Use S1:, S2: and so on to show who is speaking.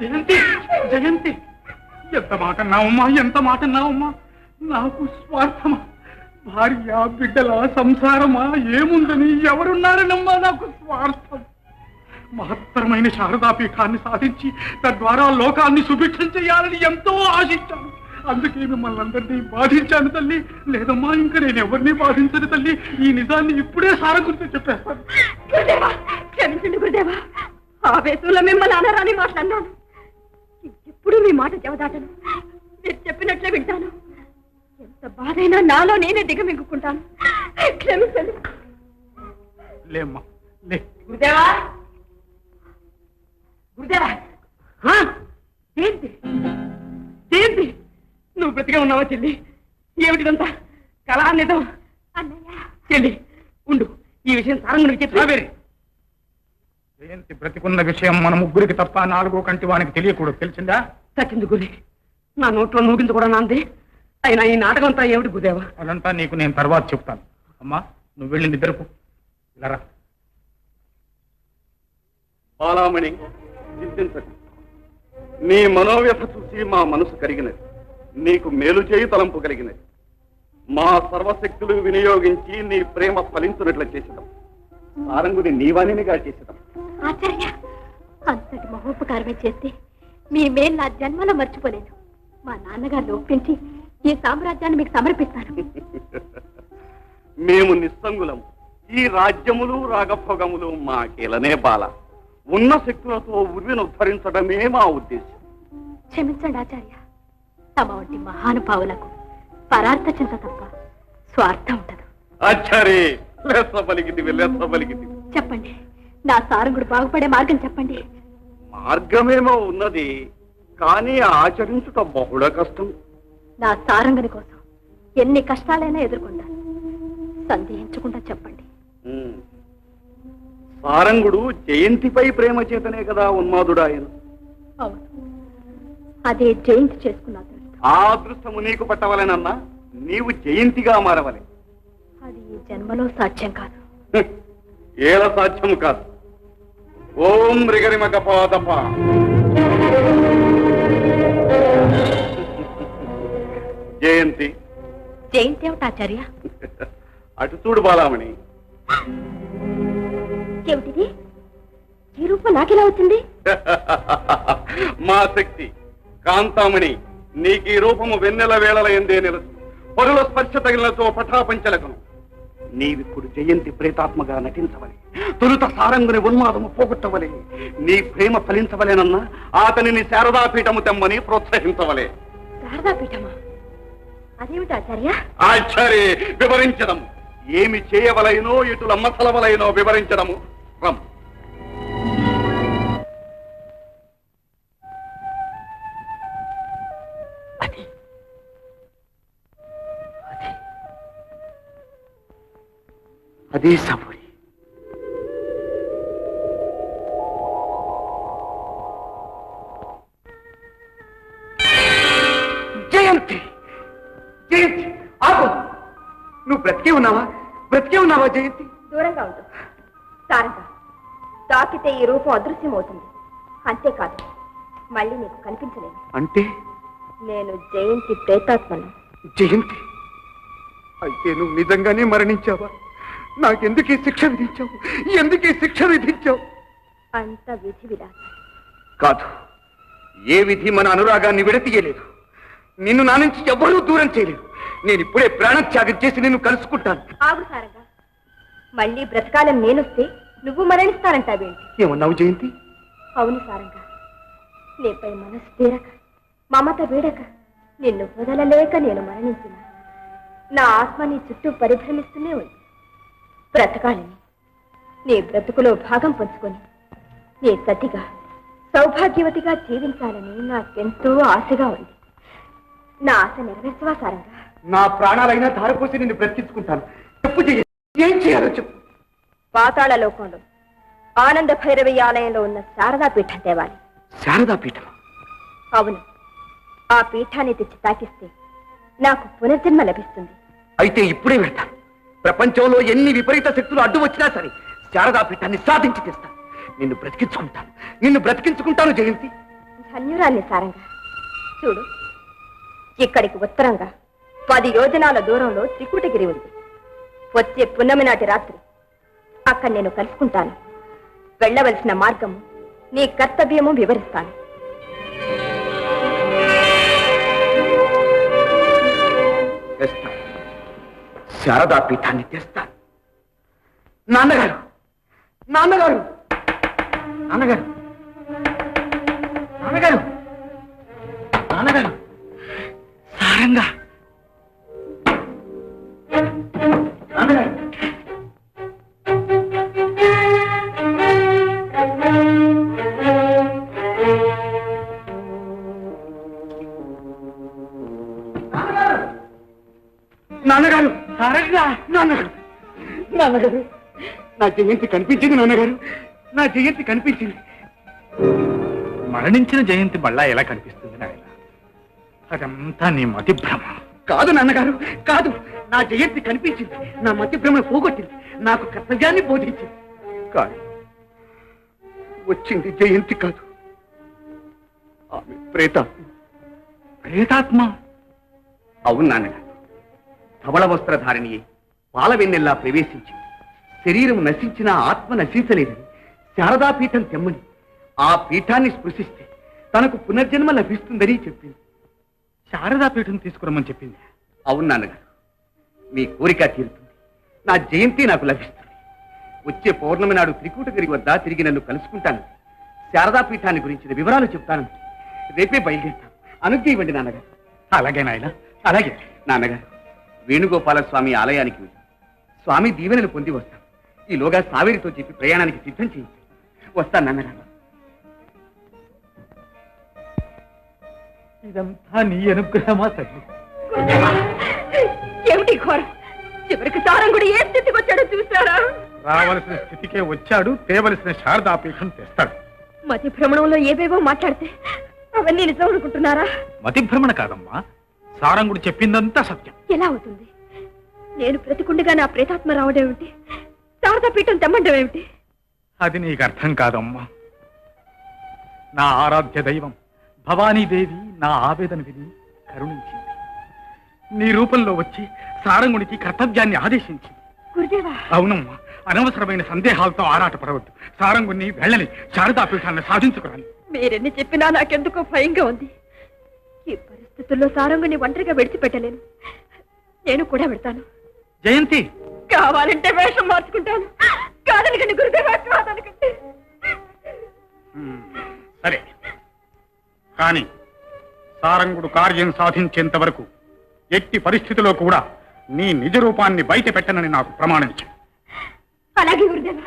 S1: జయంతి జయంతి ఎంత మాట అన్నావమ్మా, ఎంత మాట అన్నావమ్మా. నాకు స్వార్థమా? భార్య బిడ్డల సంసారమా ఏముందని ఎవరున్నారనమ్మా నాకు స్వార్థం. మహత్తరమైన శారదాపీఠాన్ని సాధించి తద్వారా లోకాన్ని సుభిక్షం చేయాలని ఎంతో ఆశించాను. అందుకే మిమ్మల్ని అందరినీ బాధించాను తల్లి. లేదమ్మా, ఇంకా నేను ఎవరిని బాధించను తల్లి. ఈ నిజాన్ని ఇప్పుడే సారగుర్తు చెప్పేస్తాను.
S2: గురుదేవా, క్షమించండి గురుదేవా. ఆవేశంలో మిమ్మల్ని అనరాని మాట్లాడినాను. ఎప్పుడు మీ మాట జవదాటను. మీరు చెప్పినట్లే వింటాను. ఎంత బాధైనా నాలో నేనే దిగమింగుకుంటాను. క్షమించండి.
S1: లేమ్మా లే.
S2: గురుదేవా, గురుదేవా. ఏంటి ఏంటి? నువ్వు బ్రతిగా ఉన్నావా చెల్లి? ఏమిటిదంతా కళా నిజం? అన్నయ్య చెల్లి ఉండు, ఈ విషయం సారంగునికి చెప్పి.
S1: జయంతి బ్రతికున్న విషయం మన ముగ్గురికి తప్ప నాలుగో కంటి వానికి తెలియకూడదు. తెలిసిందా?
S2: తక్కింది గురి. నా నోట్లో నూగింది కూడా నాంది. అయినా ఈ నాటకం అంతా ఏమిటి గురుదేవా?
S1: అదంతా నీకు నేను తర్వాత చెప్తాను. అమ్మా, నువ్వు వెళ్ళి నిద్రకు. ఇలా
S3: బాలామణి, చింతించకు. నీ మనోవ్యథ చూసి మా మనసు కరిగినది. నీకు మేలు చేయి తలంపు కలిగినది. మా సర్వశక్తులు వినియోగించి నీ ప్రేమ ఫలించున్నట్లు చేసినాం. సారంగుని నీవానిగా చేసినాం.
S4: ఆచార్య, అంతటి మహోపకారమే చేస్తే మీ మేలు నా జన్మలో మర్చిపోలేను. మా నాన్నగారిని ఒప్పించి ఈ సామ్రాజ్యాన్ని మీకు సమర్పిస్తాను.
S3: మేము నిస్సంగులం. ఈ రాజ్యములు రాగభోగములు మాకేలనే బాల. ఉన్న శక్తులతో ఉర్విని ఉద్ధరించడమే మా ఉద్దేశం.
S4: క్షమించండి ఆచార్య. తమ వంటి మహానుభావులకు పరార్థ చింత తప్ప స్వార్థం ఉండదు.
S3: ఆచార్య, లెస్స పలికితివి, లెస్స పలికితివి.
S4: చెప్పండి, నా సారంగుడు బాగుపడే మార్గం చెప్పండి.
S3: మార్గమేమో ఉన్నది, కానీ ఆచరించుట బహుళ కష్టం.
S4: నా సారంగుని కోసం ఎన్ని కష్టాలైనా ఎదుర్కొంటాను. సందేహించకుండా చెప్పండి.
S3: సారంగుడు జయంతిపై ప్రేమ చేతనే కదా ఉన్మాదుడాయను.
S4: అవును, అదే జయంతి చేసుకున్న అదృష్టం.
S3: ఆ అదృష్టము నీకు పట్టవలెనన్నా నీవు జయంతిగా మారవలే.
S4: అది ఈ జన్మలో సాధ్యం కాదు.
S3: ఏల సాధ్యము కాదు. ఓం రిగరిమ గపాదప. జయంతి
S4: జయంతి ఏమిటి ఆచార్య?
S3: అటు చూడు బాలామణి.
S4: ఏమిటిది? ఈ రూపం నాకెలా వచ్చింది?
S3: మా శక్తి కాంతామణి, నీకీ రూపము వెన్నెల వేళల ఎందే నిలసు. పరుల స్పర్శ తగిలినతో పటాపంచలకును. నీవిప్పుడు జయంతి ప్రేతాత్మగా నటించవలే. తొలుత సారంగుని ఉన్మాదము పోగొట్టవలే. నీ ప్రేమ ఫలించవలేనన్నా అతనిని శారదాపీఠము తెమ్మని ప్రోత్సహించవలే.
S4: శారదాపీఠమా? అదేమిటి ఆచార్య?
S3: ఆచార్య, వివరించడము. ఏమి చేయవలైనో ఇటుల మసలవలైనో వివరించడము. రమ్.
S1: అదే సబూరి. జయంతి, జయంతి ఆగు. నువ్వు బ్రతికే ఉన్నావా? బ్రతికే ఉన్నావా జయంతి?
S4: దూరంగా ఉండు సారంగా. తాకితే ఈ రూపం అదృశ్యమవుతుంది. అంతేకాదు, మళ్ళీ నీకు కనిపించలేదు.
S1: అంటే
S4: నేను జయంతి ప్రేతాత్మను.
S1: జయంతి, అయితే నువ్వు నిజంగానే మరణించావా? నాకెందుకే శిక్ష విధించావు? ఎందుకే శిక్ష విధించావు?
S4: అంత విధి విధానం
S1: కాదు, ఏ విధి మన అనురాగాన్ని విడతీయలేదు. నిన్ను నా నుంచి ఎవరూ దూరం చేయలేదు. నేను ఇప్పుడే ప్రాణత్యాగం చేసి నిన్ను కలుసుకుంటాను.
S4: ఆగు సారంగా. మళ్ళీ బ్రతకాలని నేనొస్తే నువ్వు మరణిస్తానంటావేంటి?
S1: ఏమన్నావు జయంతి?
S4: అవును సారంగా, నీపై మనసు తీరక మమత వీడక నిన్ను వదలలేక నేను మరణించిన. నా ఆత్మ నీ చుట్టూ పరిభ్రమిస్తూనే ఉంది. బ్రతకాలని, నీ బ్రతుకులో భాగం పంచుకొని నీ సతిగా సౌభాగ్యవతిగా జీవించాలని నాకెంతో ఆశగా ఉంది. నా ఆశ నెరవేర్చవా సారంగా?
S1: నా ప్రాణాలైనా ధారపోసి నిన్ను బ్రతికించుకుంటాను. చెప్పు జయంతి, ఏం చేయాలో చెప్పు.
S4: పాతాళ లోకంలో ఆనంద భైరవి ఆలయంలో ఉన్న శారదాపీఠం తేవాలి.
S1: శారదాపీఠం?
S4: అవును, ఆ పీఠాన్ని తెచ్చి తాకిస్తే నాకు పునర్జన్మ లభిస్తుంది.
S1: అయితే ఇప్పుడే వెళ్తాను. ప్రపంచంలో ఎన్ని విపరీత శక్తులు అడ్డు వచ్చినా సరే శారదాపీఠాన్ని సాధించి తెస్తాను. నిన్ను బ్రతికించుకుంటాను, నిన్ను బ్రతికించుకుంటాను జయంతి.
S4: ధన్యురాన్ని సారంగా. చూడు, ఇక్కడికి ఉత్తరంగా 10 యోజనాల దూరంలో త్రికూటగిరి ఉంది. వచ్చే పున్నమి నాటి రాత్రి అక్కడ నేను కలుసుకుంటాను. వెళ్ళవలసిన మార్గము, నీ కర్తవ్యము వివరిస్తాను.
S3: శారదా పీఠాన్ని తెస్తాను. నాన్నగారు, నాన్నగారు, నాన్నగారు, నాన్నగారు, నాన్నగారు, సారంగా, నాన్నగారు. నాన్నగారు, సారంగా, నాన్నగారు, నాన్నగారు, నా జయంతి కనిపించింది. నాన్నగారు, నా జయంతి కనిపించింది.
S1: మరణించిన జయంతి మళ్ళా ఎలా కనిపిస్తుంది నాయన? అదంతా నీ మతి భ్రమ.
S3: కాదు నాన్నగారు, కాదు. నా జయంతి కనిపించింది. నా మతి భ్రమను పోగొట్టింది. నాకు కర్తవ్యాన్ని బోధించింది. కానీ వచ్చింది జయంతి కాదు, ఆమె ప్రేతాత్మ.
S1: ప్రేతాత్మ?
S3: అవును నాన్నగారు. ధవళ వస్త్రధారిణి పాల వెన్నెల్లా ప్రవేశించింది. శరీరం నశించినా ఆత్మ నశించలేదని శారదాపీఠం తెమ్మని, ఆ పీఠాన్ని స్పృశిస్తే తనకు పునర్జన్మ లభిస్తుందని చెప్పింది.
S1: శారదాపీఠం తీసుకురమ్మని చెప్పింది.
S3: అవును నాన్నగారు, మీ కోరిక తీరుతుంది. నా జయంతి నాకు లభిస్తుంది. వచ్చే పౌర్ణమి నాడు త్రికూటగిరి వద్ద తిరిగి నన్ను కలుసుకుంటాను. శారదాపీఠాన్ని గురించిన వివరాలు చెప్తాను. రేపే బయలుదేరుతాను. అనుజ్ఞ ఇవ్వండి నాన్నగారు.
S1: అలాగే నాయన, అలాగే.
S3: నాన్నగారు, వేణుగోపాల స్వామి ఆలయానికి వెళ్ళి స్వామి దీవెనలు పొంది వస్తాను. ఈలోగా సావేరితో చెప్పి ప్రయాణానికి సిద్ధం చేయించి వస్తాను నాన్నగారు.
S1: ఇదంతా నీ అనుగ్రహమా తల్లి?
S4: ఏమిటి ఘోరం? చివరికి సారంగుడు ఏ స్థితికి వచ్చాడో చూసారా?
S1: రావలసిన స్థితికే వచ్చాడు. తేవలసిన శారదాపీఠం తెస్తాడు.
S4: మతి భ్రమణంలో ఏవేవో మాట్లాడితే అవన్నీ నిజం అనుకుంటున్నారా?
S1: మతి భ్రమణ కాదమ్మా, సారంగుడు చెప్పిందంతా సత్యం.
S4: ఎలా అవుతుంది? నేను ప్రతికుండగా నా ప్రేతాత్మ రావడం ఏమిటి? శారదాపీఠం తెమ్మండం ఏమిటి?
S1: అది నీకు అర్థం కాదమ్మా. నా ఆరాధ్య దైవం భవానీదేవి నా ఆవేదన విని కరుణించింది. నీ రూపంలో వచ్చి సారంగునికి కర్తవ్యాన్ని ఆదేశించింది.
S4: గురుదేవా!
S1: అవునమ్మా, అనవసరమైన సందేహాలతో ఆరాటపడవద్దు. సారంగుని వెళ్ళని శారదాపీఠాన్ని సాధించుకురాలి.
S4: మీరెన్ని చెప్పినా నాకెందుకో భయంగా ఉంది. ఈ పరిస్థితుల్లో సారంగుని ఒంటరిగా విడిచిపెట్టలేను. నేను కూడా వెళ్తాను.
S1: జయంతి,
S4: కావాలంటే వేషం మార్చుకుంటాను. కాదనకండి గురుదేవా, కాదనకండి.
S1: సరే, కానీ సారంగుడు కార్యం సాధించేంత వరకు ఎట్టి పరిస్థితిలో కూడా నీ నిజ రూపాన్ని బయట పెట్టనని నాకు ప్రమాణించు.
S4: అలాగే గురుదేవా.